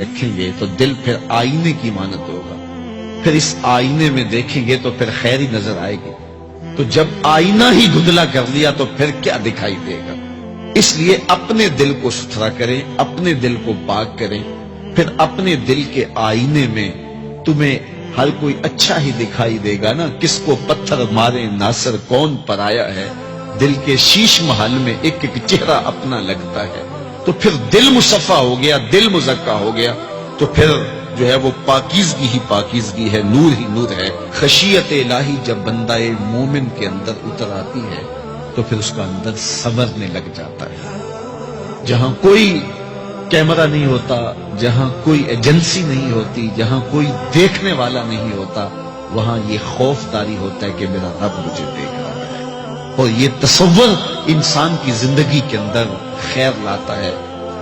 رکھیں گے تو دل پھر آئینے کی مانت ہوگا، پھر اس آئینے میں دیکھیں گے تو پھر خیر ہی نظر آئے گی۔ تو جب آئینہ ہی دھندلا کر لیا تو پھر کیا دکھائی دے گا؟ اس لیے اپنے دل کو ستھرا کریں، اپنے دل کو پاک کریں، پھر اپنے دل کے آئینے میں تمہیں ہر کوئی اچھا ہی دکھائی دے گا نا۔ کس کو پتھر مارے ناصر کون پرایا ہے، دل کے شیش محل میں ایک ایک چہرہ اپنا لگتا ہے۔ تو پھر دل مصفا ہو گیا، دل مزکا ہو گیا، تو پھر جو ہے وہ پاکیزگی ہی پاکیزگی ہے، نور ہی نور ہے۔ خشیت الہی جب بندہ مومن کے اندر اتر آتی ہے تو پھر اس کا اندر سنورنے لگ جاتا ہے۔ جہاں کوئی کیمرہ نہیں ہوتا، جہاں کوئی ایجنسی نہیں ہوتی، جہاں کوئی دیکھنے والا نہیں ہوتا، وہاں یہ خوف داری ہوتا ہے کہ میرا رب مجھے دیکھ رہا ہے، اور یہ تصور انسان کی زندگی کے اندر خیر لاتا ہے۔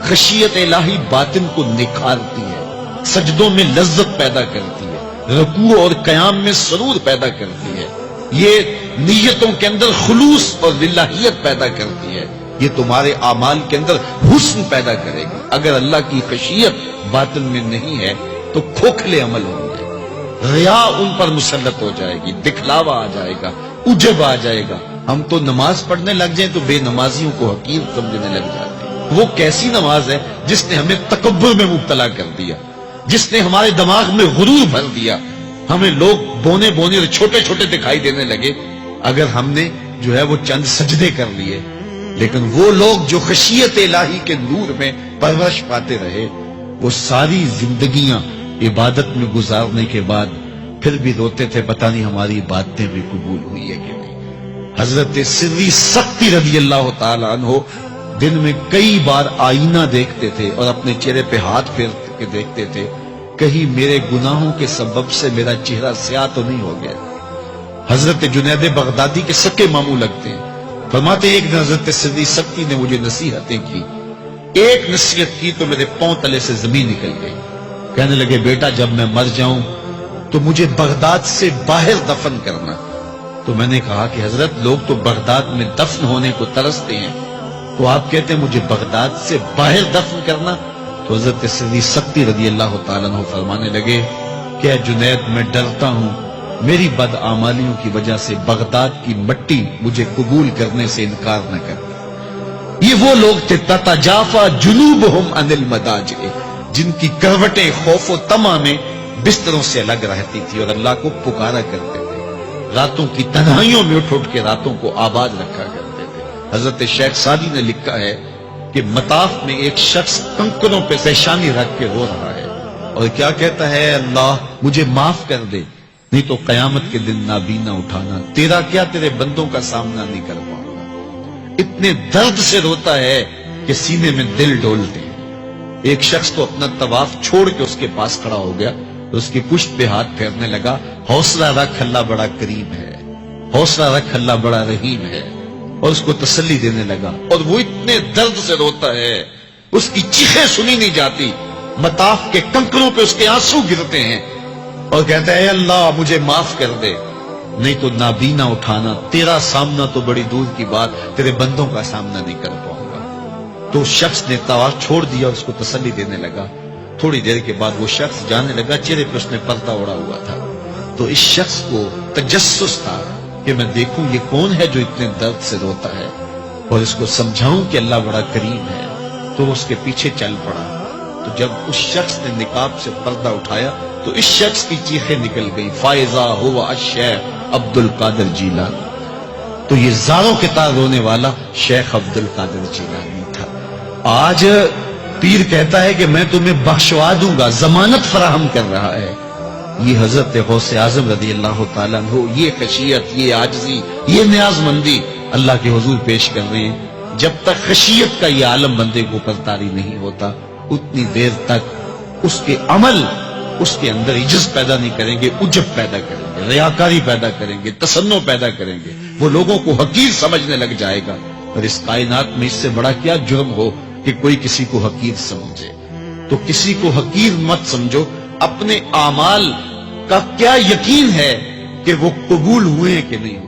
خشیت الہی باطن کو نکھارتی ہے، سجدوں میں لذت پیدا کرتی ہے، رکوع اور قیام میں سرور پیدا کرتی ہے، یہ نیتوں کے اندر خلوص اور للہیت پیدا کرتی ہے، یہ تمہارے اعمال کے اندر حسن پیدا کرے گی۔ اگر اللہ کی خشیت باطن میں نہیں ہے تو کھوکھلے عمل ہوں گے، ریا ان پر مسلط ہو جائے گی، دکھلاوا آ جائے گا، عجب آ جائے گا۔ ہم تو نماز پڑھنے لگ جائیں تو بے نمازیوں کو حقیر سمجھنے لگ جاتے ہیں۔ وہ کیسی نماز ہے جس نے ہمیں تکبر میں مبتلا کر دیا، جس نے ہمارے دماغ میں غرور بھر دیا، ہمیں لوگ بونے بونے اور چھوٹے چھوٹے دکھائی دینے لگے اگر ہم نے جو ہے وہ چند سجدے کر لیے۔ لیکن وہ لوگ جو خشیت الہی کے نور میں پرورش پاتے رہے، وہ ساری زندگیاں عبادت میں گزارنے کے بعد پھر بھی روتے تھے، پتہ نہیں ہماری باتیں بھی قبول ہوئی ہے کہ نہیں۔ حضرت سری سختی رضی اللہ تعالی عنہ دن میں کئی بار آئینہ دیکھتے تھے اور اپنے چہرے پہ ہاتھ پھیر کے دیکھتے تھے، کہیں میرے گناہوں کے سبب سے میرا چہرہ سیاہ تو نہیں ہو گیا۔ حضرت جنید بغدادی کے سکے ماموں لگتے ہیں، فرماتے ایک دن حضرت سری سختی نے مجھے نصیحتیں کی، ایک نصیحت کی تو میرے پاؤں تلے سے زمین نکل گئی۔ کہنے لگے بیٹا جب میں مر جاؤں تو مجھے بغداد سے باہر دفن کرنا۔ تو میں نے کہا کہ حضرت لوگ تو بغداد میں دفن ہونے کو ترستے ہیں، تو آپ کہتے ہیں مجھے بغداد سے باہر دفن کرنا؟ تو حضرت سری سختی رضی اللہ تعالیٰ عنہ فرمانے لگے کہ اے جنید میں ڈرتا ہوں میری بدعمالیوں کی وجہ سے بغداد کی مٹی مجھے قبول کرنے سے انکار نہ کرے۔ یہ وہ لوگ تھے تتجافا جنوبہم عن المضاجع، جن کی کروٹیں خوف و طمع میں بستروں سے الگ رہتی تھی اور اللہ کو پکارا کرتے تھے، راتوں کی تنہائیوں میں اٹھ اٹھ کے راتوں کو آباد رکھا کرتے تھے۔ حضرت شیخ سعدی نے لکھا ہے کہ مطاف میں ایک شخص کنکروں پہ پیشانی رکھ کے رو رہا ہے اور کیا کہتا ہے، اللہ مجھے معاف کر دے نہیں تو قیامت کے دن نابینا اٹھانا، تیرا کیا تیرے بندوں کا سامنا نہیں کر پاؤں گا۔ اتنے درد سے روتا ہے کہ سینے میں دل ڈولتے ہیں۔ ایک شخص تو اپنا طواف چھوڑ کے اس کے پاس کھڑا ہو گیا، اس کی پشت پہ ہاتھ پھیرنے لگا، حوصلہ رکھ اللہ بڑا کریم ہے، حوصلہ رکھ اللہ بڑا رحیم ہے، اور اس کو تسلی دینے لگا۔ اور وہ اتنے درد سے روتا ہے، اس کی چیخیں سنی نہیں جاتی، مطاف کے کنکروں پہ اس کے آنسو گرتے ہیں، اور کہتا ہے اے اللہ مجھے معاف کر دے نہیں تو نابینا اٹھانا، تیرا سامنا تو بڑی دور کی بات تیرے بندوں کا سامنا نہیں کر پاؤں گا۔ تو شخص نے طواف چھوڑ دیا، اس کو تسلی دینے لگا۔ تھوڑی دیر کے بعد وہ شخص جانے لگا، چہرے پہ اس نے پردہ اڑا ہوا تھا۔ تو اس شخص کو تجسس تھا کہ میں دیکھوں یہ کون ہے جو اتنے درد سے روتا ہے اور اس کو سمجھاؤں کہ اللہ بڑا کریم ہے۔ تو وہ اس کے پیچھے چل پڑا، تو جب اس شخص نے نقاب سے پردہ اٹھایا تو اس شخص کی چیخیں نکل گئی، فائزہ ہوا الشیخ عبد القادر جیلانی۔ تو یہ زاروں کے تار رونے والا شیخ عبد القادر جیلانی تھا۔ آج پیر کہتا ہے کہ میں تمہیں بخشوا دوں گا، ضمانت فراہم کر رہا ہے۔ یہ حضرت غوث اعظم رضی اللہ تعالیٰ عنہ یہ خشیت، یہ عاجزی، یہ نیاز مندی اللہ کے حضور پیش کر رہے ہیں۔ جب تک خشیت کا یہ عالم بندے کو پر طاری نہیں ہوتا اتنی دیر تک اس کے عمل اس کے اندر عجز پیدا نہیں کریں گے، عجب پیدا کریں گے، ریاکاری پیدا کریں گے، تصنع پیدا کریں گے، وہ لوگوں کو حقیر سمجھنے لگ جائے گا۔ اور اس کائنات میں اس سے بڑا کیا جرم ہو کہ کوئی کسی کو حقیر سمجھے؟ تو کسی کو حقیر مت سمجھو، اپنے اعمال کا کیا یقین ہے کہ وہ قبول ہوئے کہ نہیں ہوئے؟